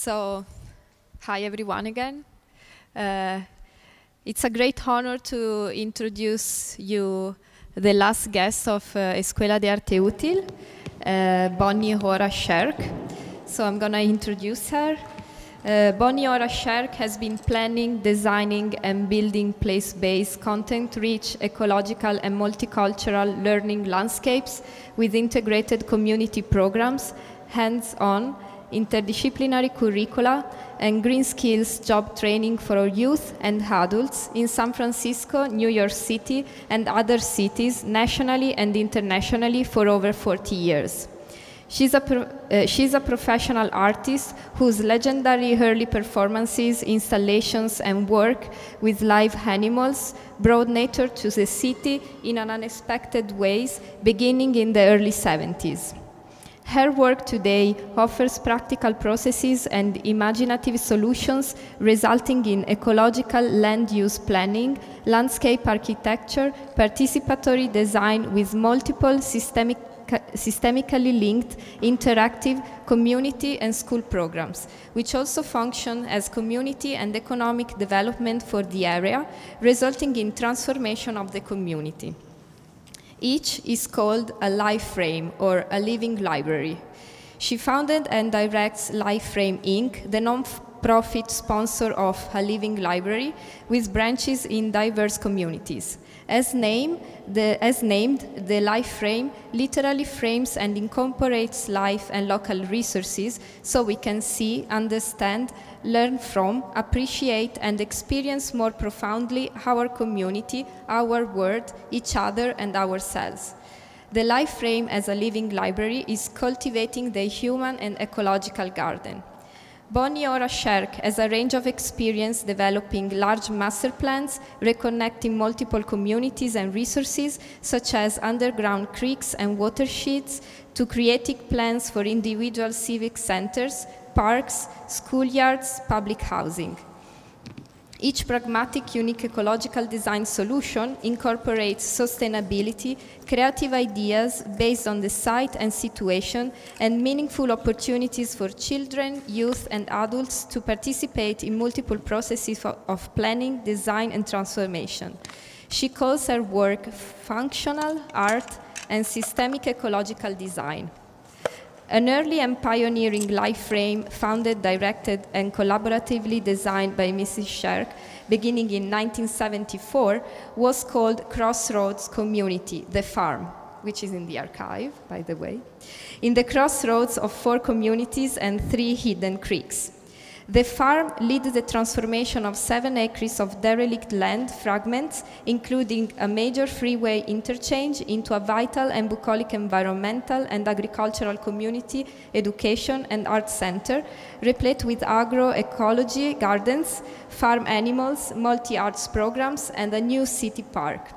So, hi everyone again. It's a great honor to introduce you the last guest of Escuela de Arte Útil, Ora Sherk. So I'm going to introduce her. Ora Sherk has been planning, designing, and building place-based, content-rich, ecological, and multicultural learning landscapes with integrated community programs, hands-on, interdisciplinary curricula, and green skills job training for our youth and adults in San Francisco, New York City, and other cities nationally and internationally for over 40 years. She's a professional artist whose legendary early performances, installations, and work with live animals brought nature to the city in unexpected ways, beginning in the early 70s. Her work today offers practical processes and imaginative solutions resulting in ecological land use planning, landscape architecture, participatory design with multiple systemically linked, interactive community and school programs, which also function as community and economic development for the area, resulting in transformation of the community. Each is called a life frame or a living library. She founded and directs LifeFrame Inc., the non-profit sponsor of a living library with branches in diverse communities. As named, the LifeFrame literally frames and incorporates life and local resources so we can see, understand, learn from, appreciate, and experience more profoundly our community, our world, each other, and ourselves. The LifeFrame as a living library is cultivating the human and ecological garden. Ora Sherk has a range of experience developing large master plans, reconnecting multiple communities and resources, such as underground creeks and watersheds, to creating plans for individual civic centers, parks, schoolyards, public housing. Each pragmatic, unique ecological design solution incorporates sustainability, creative ideas based on the site and situation, and meaningful opportunities for children, youth, and adults to participate in multiple processes of planning, design, and transformation. She calls her work functional art and systemic ecological design. An early and pioneering LifeFrame, founded, directed, and collaboratively designed by Mrs. Sherk, beginning in 1974, was called Crossroads Community, the Farm, which is in the archive, by the way, in the crossroads of 4 communities and 3 hidden creeks. The farm leads the transformation of 7 acres of derelict land fragments, including a major freeway interchange, into a vital and bucolic environmental and agricultural community, education, and art center, replete with agroecology gardens, farm animals, multi-arts programs, and a new city park.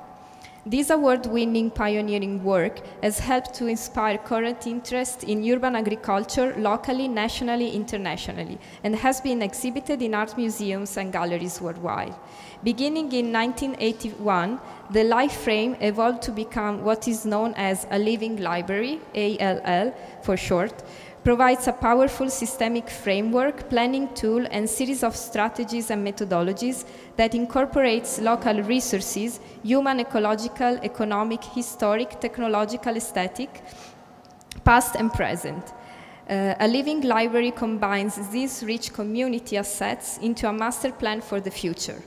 This award-winning pioneering work has helped to inspire current interest in urban agriculture locally, nationally, internationally, and has been exhibited in art museums and galleries worldwide. Beginning in 1981, the LifeFrame evolved to become what is known as a living library, ALL for short, provides a powerful systemic framework, planning tool, and series of strategies and methodologies that incorporates local resources, human, ecological, economic, historic, technological, aesthetic, past and present. A living library combines these rich community assets into a master plan for the future.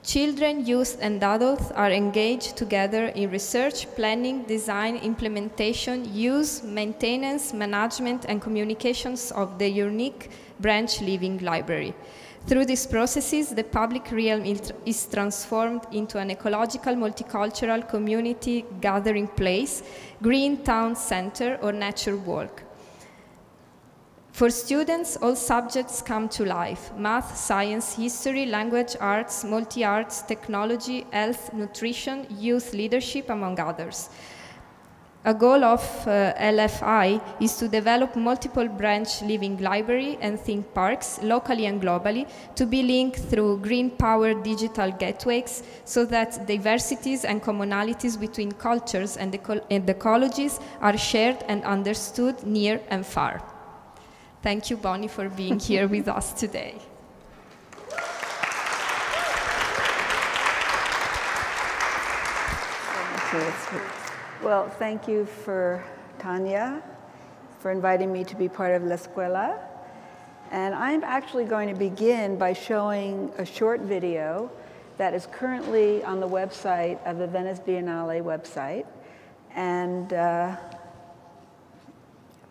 Children, youth, and adults are engaged together in research, planning, design, implementation, use, maintenance, management, and communications of the unique branch living library. Through these processes, the public realm is transformed into an ecological, multicultural community gathering place, green town center, or nature walk. For students, all subjects come to life: math, science, history, language, arts, multi-arts, technology, health, nutrition, youth leadership, among others. A goal of LFI is to develop multiple branch living library and think parks, locally and globally, to be linked through green-powered digital gateways so that diversities and commonalities between cultures and ecologies are shared and understood near and far. Thank you, Bonnie, for being here with us today. Well, thank you for Tania for inviting me to be part of La Escuela. And I'm actually going to begin by showing a short video that is currently on the website of the Venice Biennale website. And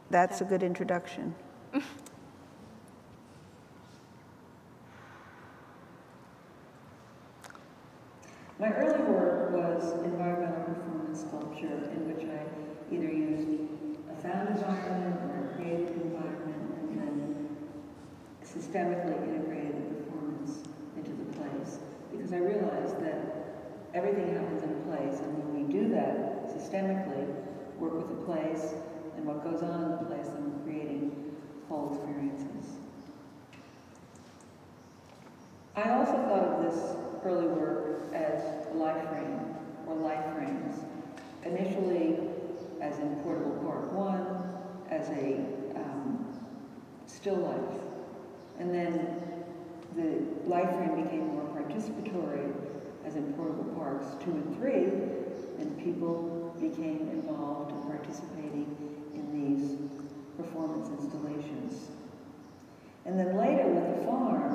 that's a good introduction. My early work was environmental performance sculpture, in which I either used a found environment or a created environment, and then systemically integrated the performance into the place. Because I realized that everything happens in a place, and when we do that systemically, work with the place and what goes on in the place, then we're creating whole experiences. I also thought of this early work as a life frame, or life frames. Initially as in Portable Park 1, as a still life. And then the life frame became more participatory, as in Portable Parks 2 and 3, and people became involved in participating in these performance installations. And then later with the farm,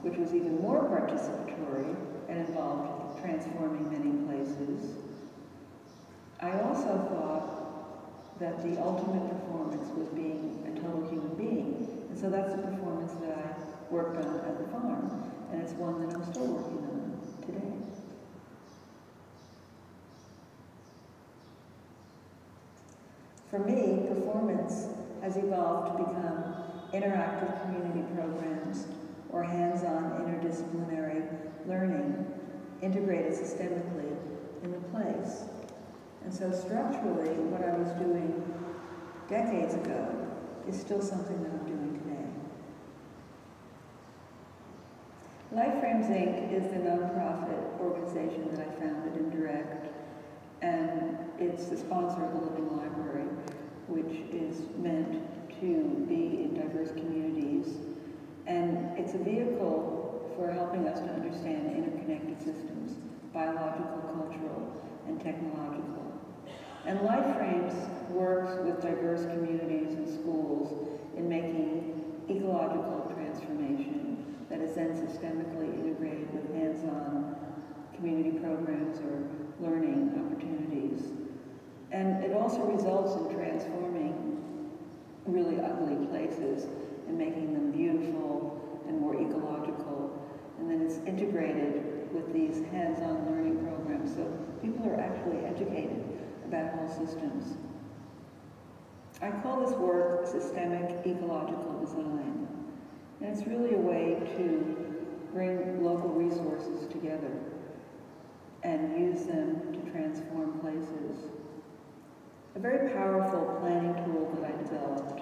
which was even more participatory and involved transforming many places, I also thought that the ultimate performance was being a total human being. And so that's the performance that I worked on at the farm, and it's one that I'm still working on today. For me, performance has evolved to become interactive community programs or hands-on interdisciplinary learning integrated systemically in the place. And so structurally, what I was doing decades ago is still something that I'm doing today. Life Frames Inc. is the nonprofit organization that I founded in Direct, and it's the sponsor of the Living Library, which is meant to be in diverse communities. And it's a vehicle for helping us to understand interconnected systems, biological, cultural, and technological. And Life Frames works with diverse communities and schools in making ecological transformation that is then systemically integrated with hands-on community programs or learning opportunities. And it also results in transforming really ugly places and making them beautiful and more ecological. And then it's integrated with these hands-on learning programs, so people are actually educated about whole systems. I call this work systemic ecological design. And it's really a way to bring local resources together and use them to transform places. A very powerful planning tool that I developed,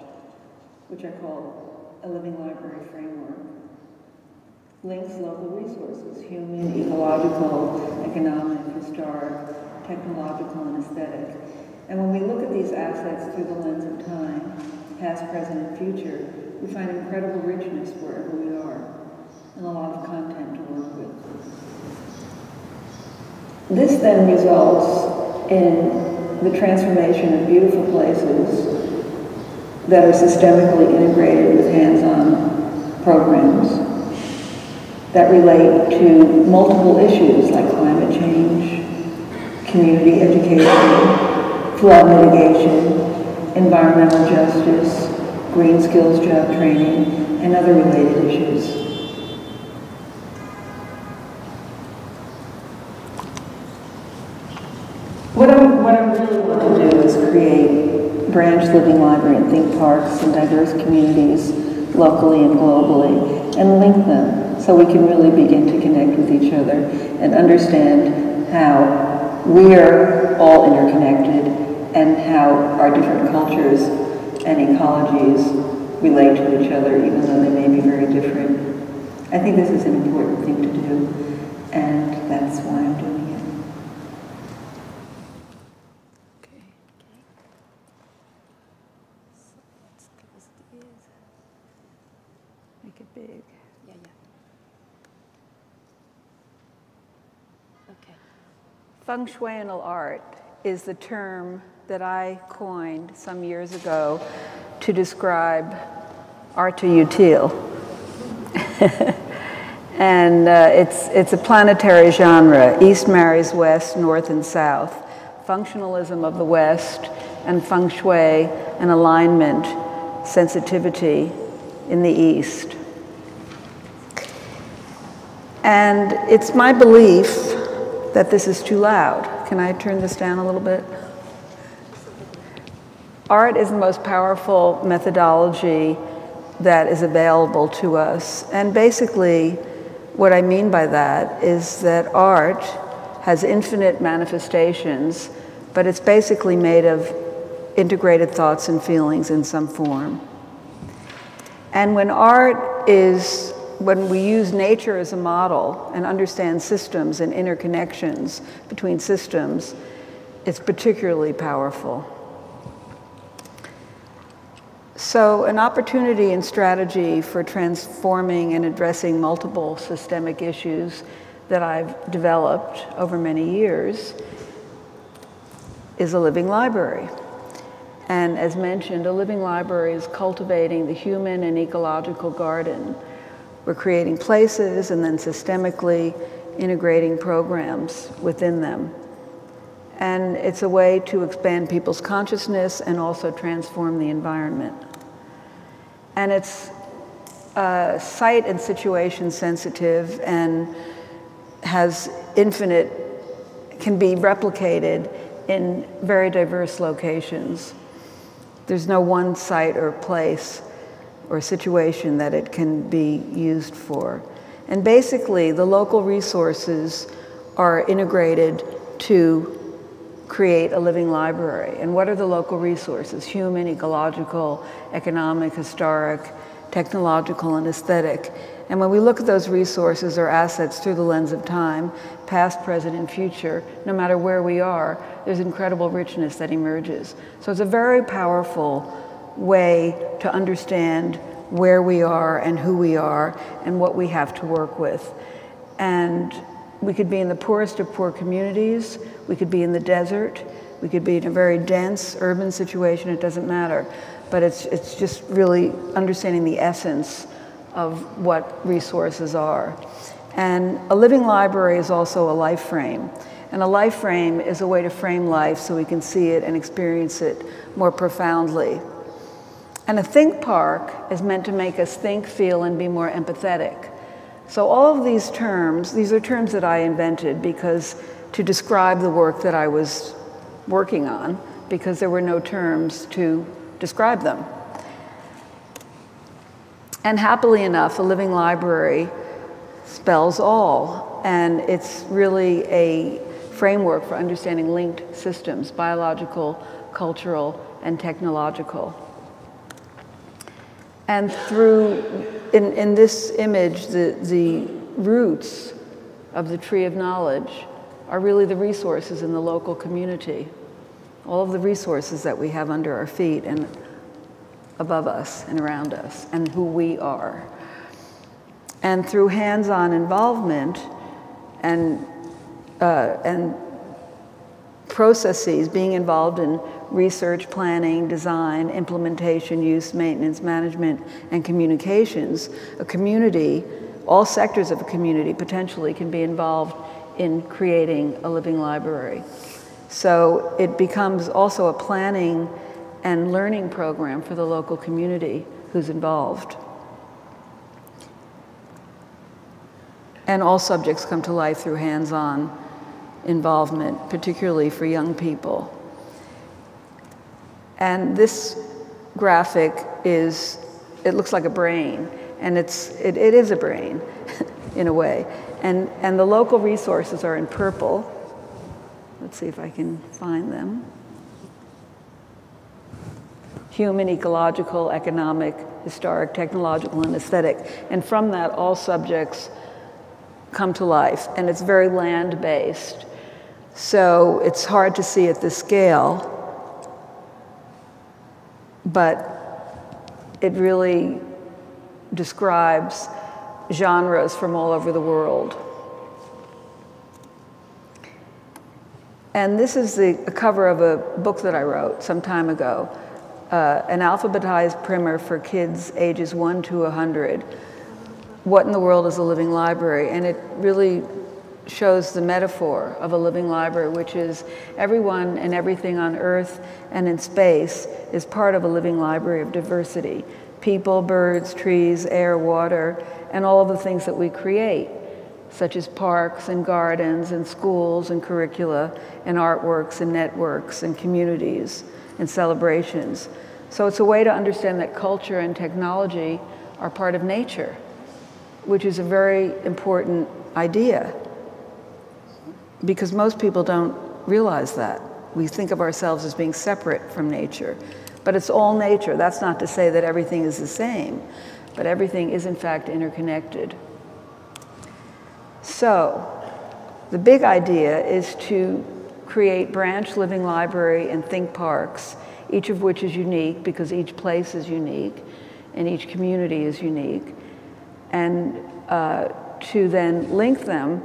which I call a Living Library Framework, links local resources, human, ecological, economic, historic, technological, and aesthetic. And when we look at these assets through the lens of time, past, present, and future, we find incredible richness wherever we are, and a lot of content to work with. This then results in the transformation of beautiful places that are systemically integrated with hands-on programs that relate to multiple issues like climate change, community education, flood mitigation, environmental justice, green skills job training, and other related issues. What I really want to do is create branch living library and think parks in diverse communities, locally and globally, and link them so we can really begin to connect with each other and understand how we are all interconnected and how our different cultures and ecologies relate to each other, even though they may be very different. I think this is an important thing to do, and that's why I'm doing it. Okay. So let's close this. make it big. Yeah, yeah. Okay. Functional art is the term that I coined some years ago to describe arte utile. And it's a planetary genre. East marries West, North and South. Functionalism of the West and feng shui and alignment, sensitivity in the East. And it's my belief that this is too loud. Can I turn this down a little bit? Art is the most powerful methodology that is available to us. And basically, what I mean by that is that art has infinite manifestations, but it's basically made of integrated thoughts and feelings in some form. And when we use nature as a model and understand systems and interconnections between systems, it's particularly powerful. So an opportunity and strategy for transforming and addressing multiple systemic issues that I've developed over many years is a living library. And as mentioned, a living library is cultivating the human and ecological garden. We're creating places and then systemically integrating programs within them. And it's a way to expand people's consciousness and also transform the environment. And it's site and situation sensitive and has can be replicated in very diverse locations. There's no one site or place or situation that it can be used for. And basically, the local resources are integrated to create a living library. And what are the local resources? Human, ecological, economic, historic, technological, and aesthetic. And when we look at those resources or assets through the lens of time, past, present, and future, no matter where we are, there's incredible richness that emerges. So it's a very powerful way to understand where we are and who we are and what we have to work with. And we could be in the poorest of poor communities, we could be in the desert, we could be in a very dense urban situation, it doesn't matter. But it's just really understanding the essence of what resources are. And a living library is also a life frame. And a life frame is a way to frame life so we can see it and experience it more profoundly. And a think park is meant to make us think, feel, and be more empathetic. So all of these are terms that I invented to describe the work that I was working on, because there were no terms to describe them. And happily enough, a living library spells all, and it's really a framework for understanding linked systems, biological, cultural, and technological. And in this image, the roots of the tree of knowledge are really the resources in the local community. All of the resources that we have under our feet and above us and around us and who we are. And through hands-on involvement and processes, being involved in research, planning, design, implementation, use, maintenance, management, and communications, a community, all sectors of a community potentially can be involved in creating a living library. So it becomes also a planning and learning program for the local community who's involved. And all subjects come to life through hands-on involvement, particularly for young people. And this graphic it looks like a brain, and it is a brain in a way. And the local resources are in purple. Let's see if I can find them. Human, ecological, economic, historic, technological, and aesthetic. And from that, all subjects come to life, and it's very land-based. So it's hard to see at this scale, but it really describes genres from all over the world. And this is the cover of a book that I wrote some time ago, an alphabetized primer for kids ages 1 to 100. What in the world is a living library? And it really shows the metaphor of a living library, which is everyone and everything on Earth and in space is part of a living library of diversity. People, birds, trees, air, water, and all of the things that we create, such as parks and gardens and schools and curricula and artworks and networks and communities and celebrations. So it's a way to understand that culture and technology are part of nature, which is a very important idea, because most people don't realize that. We think of ourselves as being separate from nature, but it's all nature. That's not to say that everything is the same, but everything is in fact interconnected. So the big idea is to create branch living library and think parks, each of which is unique because each place is unique and each community is unique, and to then link them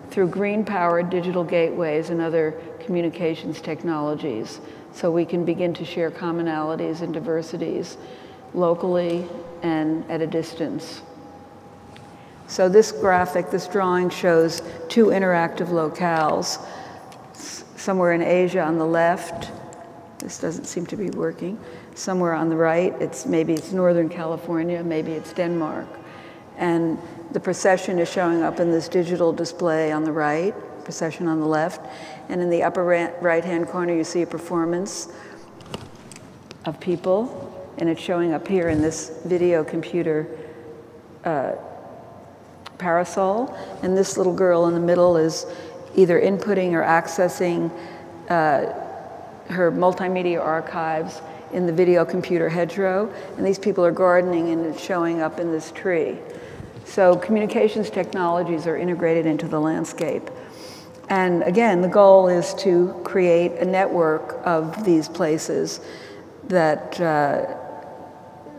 through green-powered digital gateways and other communications technologies, so we can begin to share commonalities and diversities locally and at a distance. So this graphic, this drawing, shows 2 interactive locales. Somewhere in Asia on the left, this doesn't seem to be working. Somewhere on the right, maybe it's Northern California, maybe it's Denmark. And the procession is showing up in this digital display on the right, procession on the left. And in the upper right-hand corner, you see a performance of people. And it's showing up here in this video computer parasol. And this little girl in the middle is either inputting or accessing her multimedia archives in the video computer hedgerow. And these people are gardening, and it's showing up in this tree. So communications technologies are integrated into the landscape. And again, the goal is to create a network of these places that,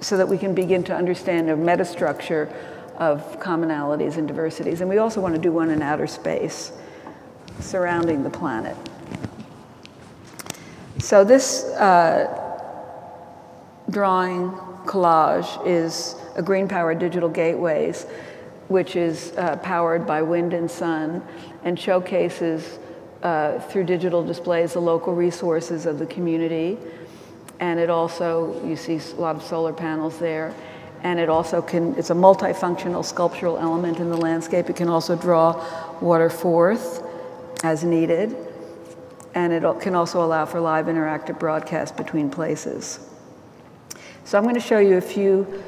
so that we can begin to understand a metastructure of commonalities and diversities. And we also want to do one in outer space surrounding the planet. So this drawing collage is a green-powered digital gateways, which is powered by wind and sun, and showcases through digital displays the local resources of the community. And it also, you see a lot of solar panels there. And it also it's a multifunctional sculptural element in the landscape. It can also draw water forth as needed. And it can also allow for live interactive broadcast between places. So I'm going to show you a few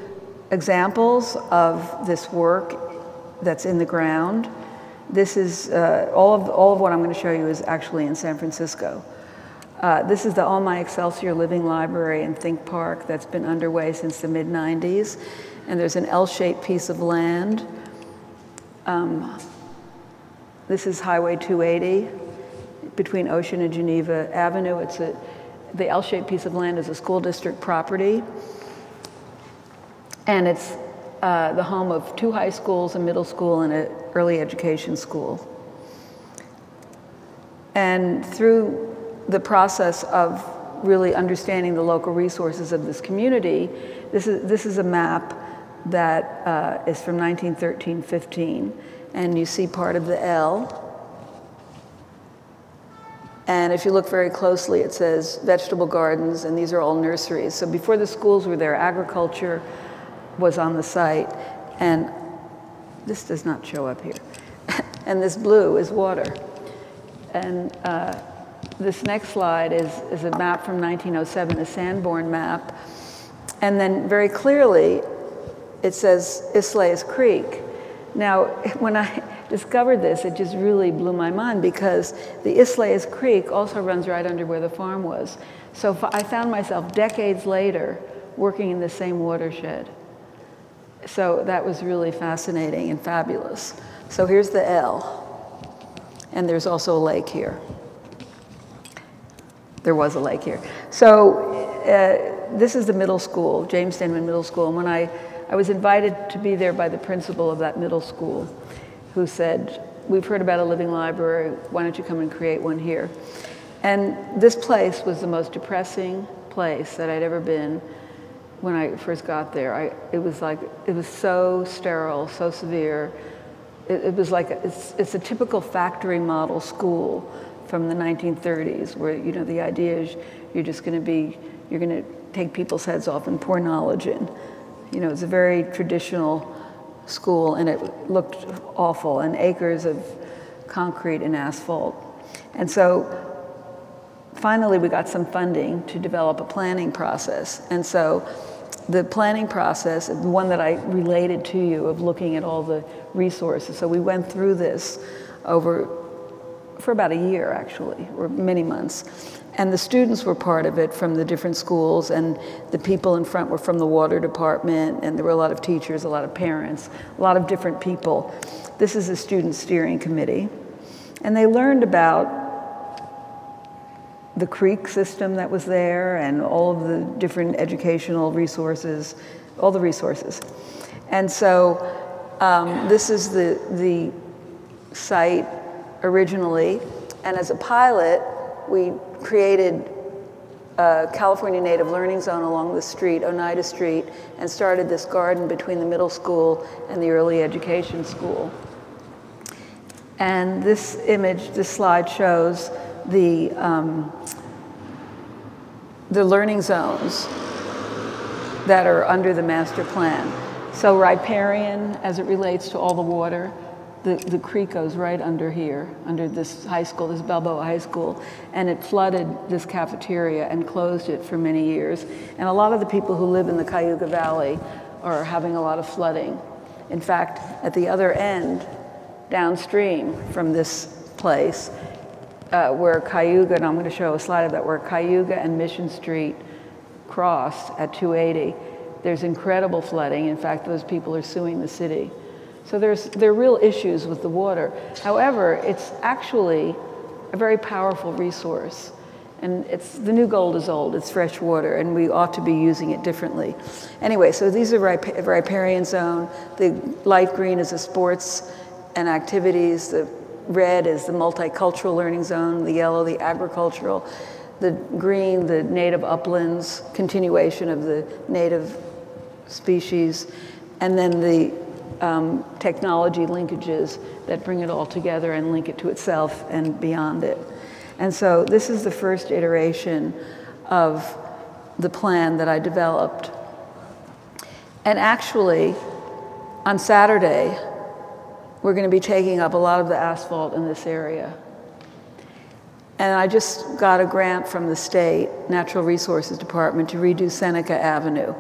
examples of this work that's in the ground. This is, all of what I'm going to show you is actually in San Francisco. This is the Oh My Excelsior Living Library and Think Park that's been underway since the mid-90s. And there's an L-shaped piece of land. This is Highway 280 between Ocean and Geneva Avenue. The L-shaped piece of land is a school district property. And it's the home of 2 high schools, a middle school, and an early education school. And through the process of really understanding the local resources of this community, this is a map that is from 1913-15, and you see part of the L. And if you look very closely, it says vegetable gardens, and these are all nurseries. So before the schools were there, agriculture was on the site, and this does not show up here. And this blue is water. And this next slide is a map from 1907, a Sanborn map. And then very clearly, it says Islais Creek. Now, when I discovered this, it just really blew my mind, because the Islais Creek also runs right under where the farm was. So I found myself decades later working in the same watershed. So that was really fascinating and fabulous. So here's the L, and there's also a lake here. There was a lake here. So this is the middle school, James Denman Middle School. And when I I was invited to be there by the principal of that middle school, who said, we've heard about a living library, why don't you come and create one here? And this place was the most depressing place that I'd ever been when I first got there. It was so sterile, so severe. It was like, it's a typical factory model school from the 1930s, where, you know, the idea is you're gonna take people's heads off and pour knowledge in. You know, it's a very traditional school, and it looked awful, and acres of concrete and asphalt. And so finally we got some funding to develop a planning process. And so the planning process, the one that I related to you, of looking at all the resources. So we went through this for about a year, actually, or many months. And the students were part of it from the different schools, and the people in front were from the water department, and there were a lot of teachers, a lot of parents, a lot of different people. This is a student steering committee. And they learned about the creek system that was there and all of the different educational resources, all the resources. And so this is the site originally, and as a pilot, we created a California Native Learning Zone along the street, Oneida Street, and started this garden between the middle school and the early education school. And this image, this slide shows the learning zones that are under the master plan. So riparian, as it relates to all the water, the creek goes right under here, under this high school, this Balboa High School, and it flooded this cafeteria and closed it for many years. And a lot of the people who live in the Cayuga Valley are having a lot of flooding. In fact, at the other end, downstream from this place, where Cayuga, and I'm going to show a slide of that, where Cayuga and Mission Street cross at 280, there's incredible flooding. In fact, those people are suing the city. So there are real issues with the water. However, it's actually a very powerful resource. And the new gold is old, it's fresh water, and we ought to be using it differently. Anyway, so these are riparian zone. The light green is the sports and activities. The red is the multicultural learning zone. The yellow, the agricultural. The green, the native uplands, continuation of the native species. And then the technology linkages that bring it all together and link it to itself and beyond it. And so this is the first iteration of the plan that I developed. And actually, on Saturday, we're going to be taking up a lot of the asphalt in this area. And I just got a grant from the state Natural Resources Department to redo Seneca Avenue.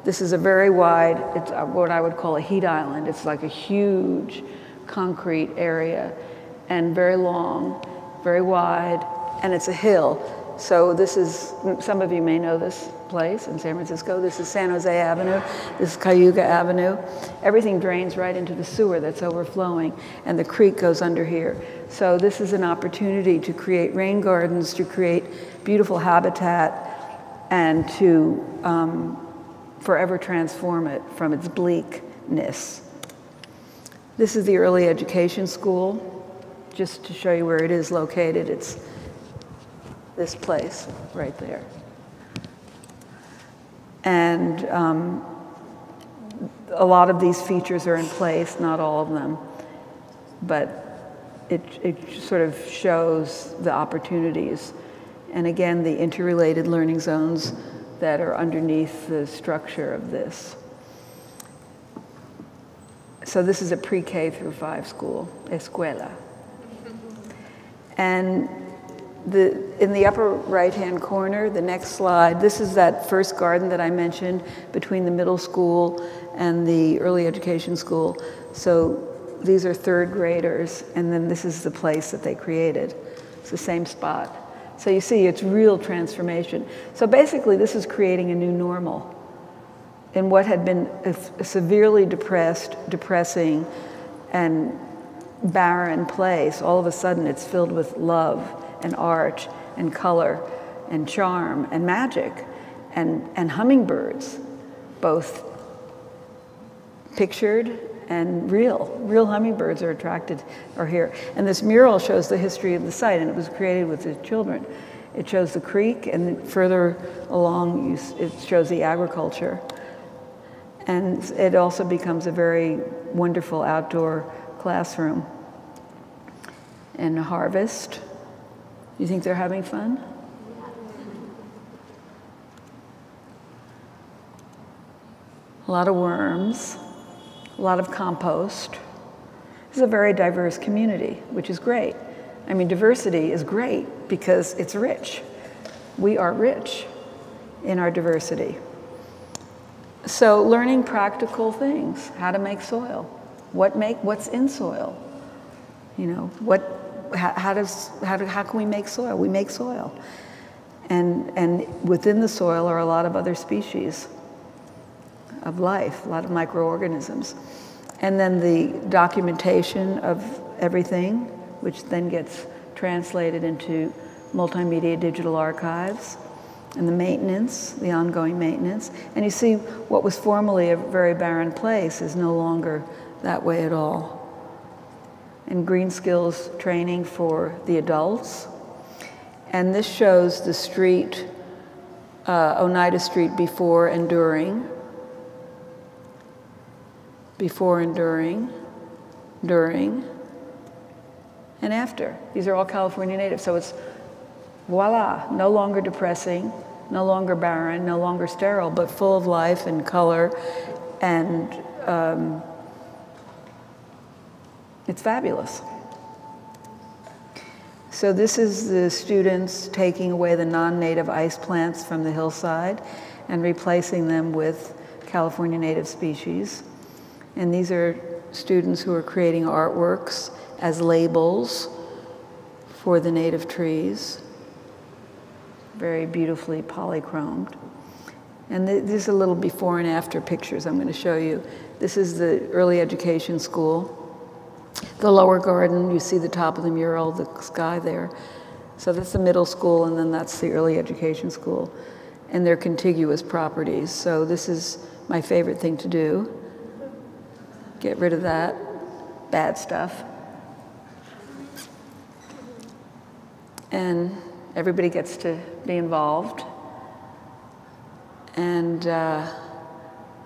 This is a very wide, it's what I would call a heat island. It's like a huge concrete area, and very long, very wide, and it's a hill. So this is, some of you may know this place in San Francisco. This is San Jose Avenue. This is Cayuga Avenue. Everything drains right into the sewer that's overflowing, and the creek goes under here. So this is an opportunity to create rain gardens, to create beautiful habitat, and to forever transform it from its bleakness. This is the early education school, just to show you where it is located. It's this place right there. And a lot of these features are in place, not all of them, but it sort of shows the opportunities. And again, the interrelated learning zones that are underneath the structure of this. So this is a pre-K through 5 school, Escuela. And in the upper right-hand corner, the next slide, this is that first garden that I mentioned between the middle school and the early education school. So these are 3rd graders, and then this is the place that they created. It's the same spot. So you see, it's real transformation. So basically, this is creating a new normal in what had been a severely depressing, and barren place. All of a sudden, it's filled with love and art and color and charm and magic and hummingbirds, both pictured and real hummingbirds are here. And this mural shows the history of the site, and it was created with the children. It shows the creek, and then further along it shows the agriculture. And it also becomes a very wonderful outdoor classroom. And harvest. You think they're having fun? A lot of worms, a lot of compost. This is a very diverse community, which is great. I mean, diversity is great because it's rich. We are rich in our diversity. So learning practical things, how to make soil, what's in soil, you know, how can we make soil? We make soil. And within the soil are a lot of other species of life, a lot of microorganisms. And then the documentation of everything, which then gets translated into multimedia digital archives, and the maintenance, the ongoing maintenance. And you see what was formerly a very barren place is no longer that way at all. And green skills training for the adults. And this shows the street, Oneida Street before and during. Before and during, and after. These are all California natives. So it's, voila, no longer depressing, no longer barren, no longer sterile, but full of life and color, and it's fabulous. So this is the students taking away the non-native ice plants from the hillside and replacing them with California native species. And these are students who are creating artworks as labels for the native trees, very beautifully polychromed. And these are little before and after pictures I'm going to show you. This is the early education school. The lower garden, you see the top of the mural, the sky there. So that's the middle school, and then that's the early education school. And they're contiguous properties. So this is my favorite thing to do. Get rid of that bad stuff. And everybody gets to be involved. And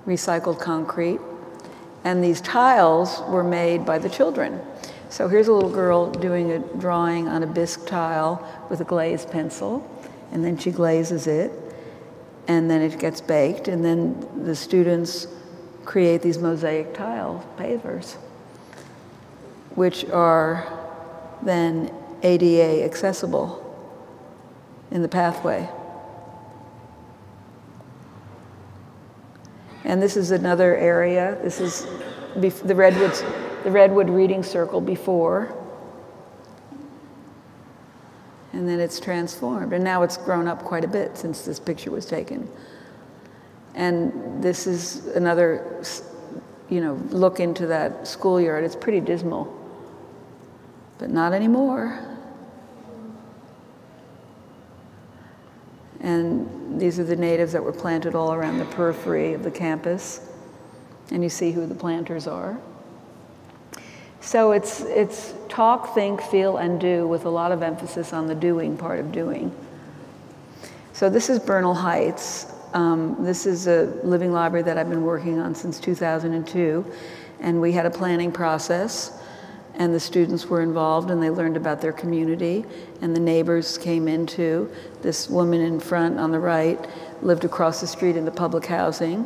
recycled concrete. And these tiles were made by the children. So here's a little girl doing a drawing on a bisque tile with a glazed pencil. And then she glazes it. And then it gets baked. And then the students create these mosaic tile pavers, which are then ADA accessible in the pathway. And this is another area. This is the Redwood Reading Circle before. And then it's transformed. And now it's grown up quite a bit since this picture was taken. And this is another, you know, look into that schoolyard. It's pretty dismal, but not anymore. And these are the natives that were planted all around the periphery of the campus. And you see who the planters are. So it's talk, think, feel, and do with a lot of emphasis on the doing part of doing. So this is Bernal Heights. This is a living library that I've been working on since 2002. And we had a planning process. And the students were involved, and they learned about their community, and the neighbors came in too. This woman in front on the right lived across the street in the public housing,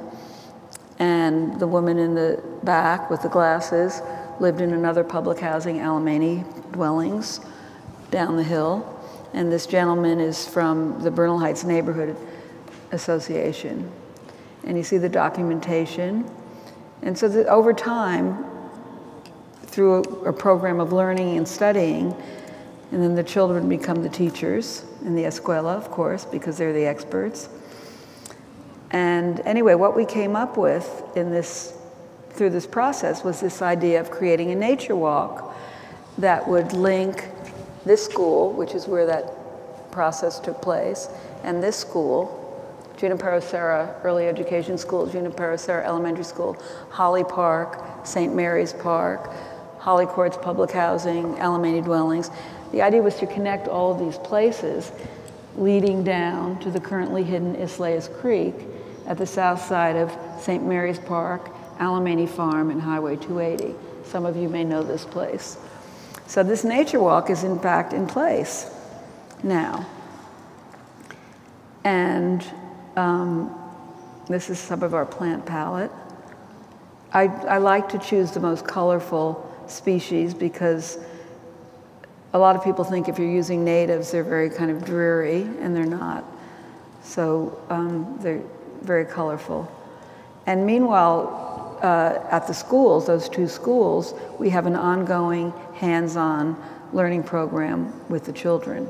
and the woman in the back with the glasses lived in another public housing, Alamany dwellings, down the hill. And this gentleman is from the Bernal Heights Neighborhood Association. And you see the documentation. And so that over time, through a program of learning and studying, and then the children become the teachers in the escuela, of course, because they're the experts. And anyway, what we came up with in this, through this process was this idea of creating a nature walk that would link this school, which is where that process took place, and this school Junipero Serra Early Education School, Junipero Serra Elementary School, Holly Park, St. Mary's Park, Holly Courts Public Housing, Alamany Dwellings. The idea was to connect all of these places leading down to the currently hidden Islayas Creek at the south side of St. Mary's Park, Alamany Farm, and Highway 280. Some of you may know this place. So this nature walk is in fact in place now. And this is some of our plant palette. I like to choose the most colorful species because a lot of people think if you're using natives, they're very kind of dreary, and they're not. So they're very colorful. And meanwhile, at the schools, those two schools, we have an ongoing hands-on learning program with the children.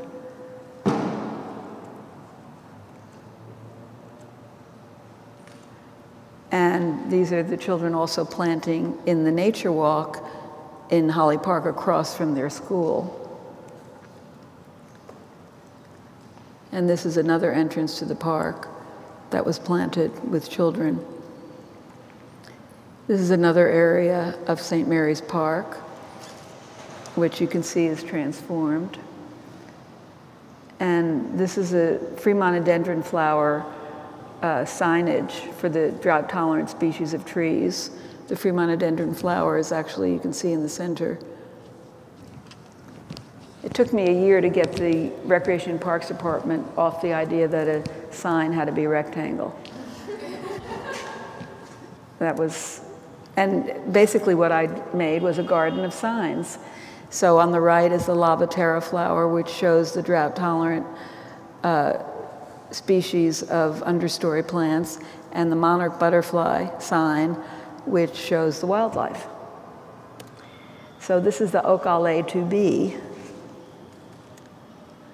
And these are the children also planting in the nature walk in Holly Park across from their school. And this is another entrance to the park that was planted with children. This is another area of St. Mary's Park, which you can see is transformed. And this is a Fremonodendron flower signage for the drought-tolerant species of trees. The Fremonodendron flower is actually, you can see in the center. It took me a year to get the Recreation and Parks Department off the idea that a sign had to be a rectangle. That was, and basically what I made was a garden of signs. So on the right is the Lavaterra flower, which shows the drought-tolerant species of understory plants, and the monarch butterfly sign, which shows the wildlife. So this is the Oak Allée 2B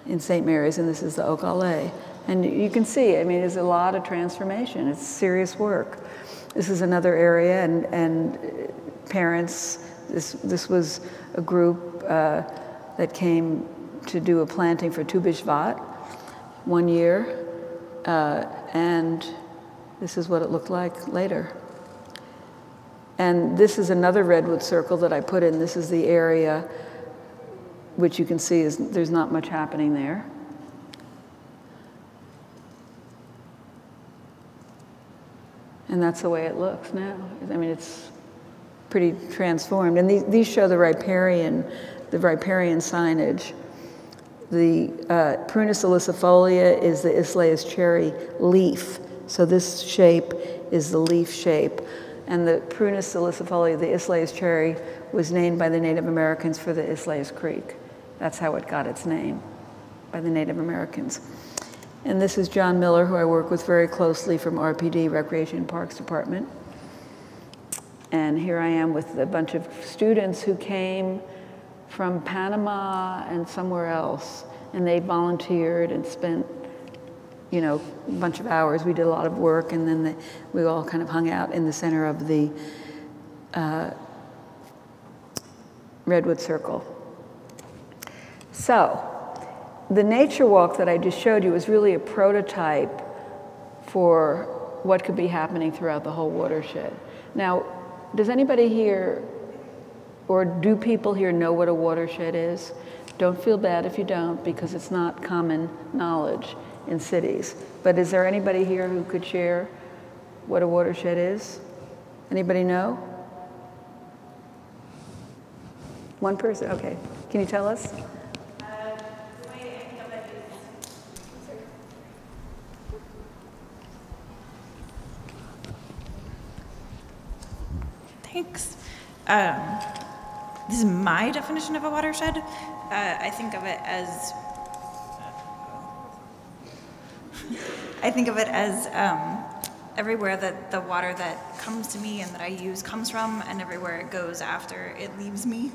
in St. Mary's, and this is the Oak Allée. And you can see, I mean, there's a lot of transformation. It's serious work. This is another area, and parents, this was a group that came to do a planting for Tu B'Shvat one year, and this is what it looked like later. And this is another redwood circle that I put in. This is the area which you can see is there's not much happening there. And that's the way it looks now. I mean, it's pretty transformed. And these show the riparian signage. The Prunus ilicifolia is the Islayas cherry leaf. So this shape is the leaf shape. And the Prunus ilicifolia, the Islayas cherry, was named by the Native Americans for the Islayas Creek. That's how it got its name, by the Native Americans. And this is John Miller, who I work with very closely from RPD, Recreation and Parks Department. And here I am with a bunch of students who came from Panama and somewhere else. And they volunteered and spent, you know, a bunch of hours. We did a lot of work, and then we all kind of hung out in the center of the Redwood Circle. So, the nature walk that I just showed you is really a prototype for what could be happening throughout the whole watershed. Now, does anybody here, or do people here know what a watershed is? Don't feel bad if you don't, because it's not common knowledge in cities. But is there anybody here who could share what a watershed is? Anybody know? One person, okay. Can you tell us? Thanks. This is my definition of a watershed. I think of it as everywhere that the water that comes to me and that I use comes from, and everywhere it goes after it leaves me.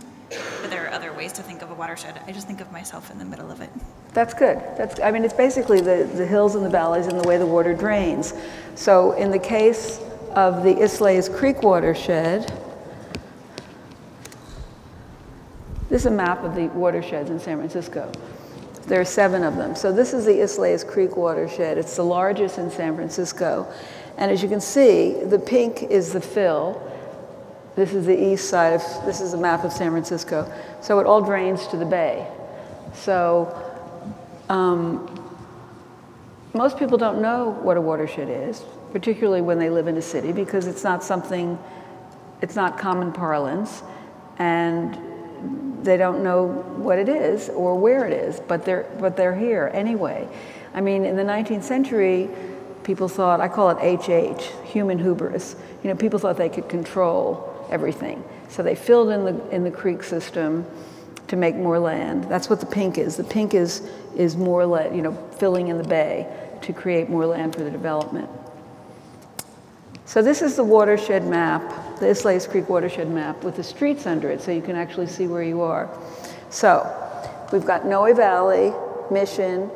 But there are other ways to think of a watershed. I just think of myself in the middle of it. That's good. I mean, it's basically the hills and the valleys and the way the water drains. So in the case of the Islayas Creek watershed, this is a map of the watersheds in San Francisco. There are 7 of them. So this is the Isles Creek watershed. It's the largest in San Francisco. And as you can see, the pink is the fill. This is the east side of, this is a map of San Francisco. So it all drains to the bay. So most people don't know what a watershed is, particularly when they live in a city, because it's not something, it's not common parlance, and they don't know what it is or where it is, but they're here anyway. I mean, in the 19th century, people thought, I call it HH, human hubris. You know, people thought they could control everything. So they filled in the creek system to make more land. That's what the pink is. The pink is more land, you know, filling in the bay to create more land for the development. So this is the watershed map, the Isles Creek watershed map with the streets under it, so you can actually see where you are. So we've got Noe Valley, Mission,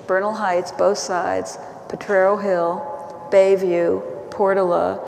Bernal Heights, both sides, Potrero Hill, Bayview, Portola,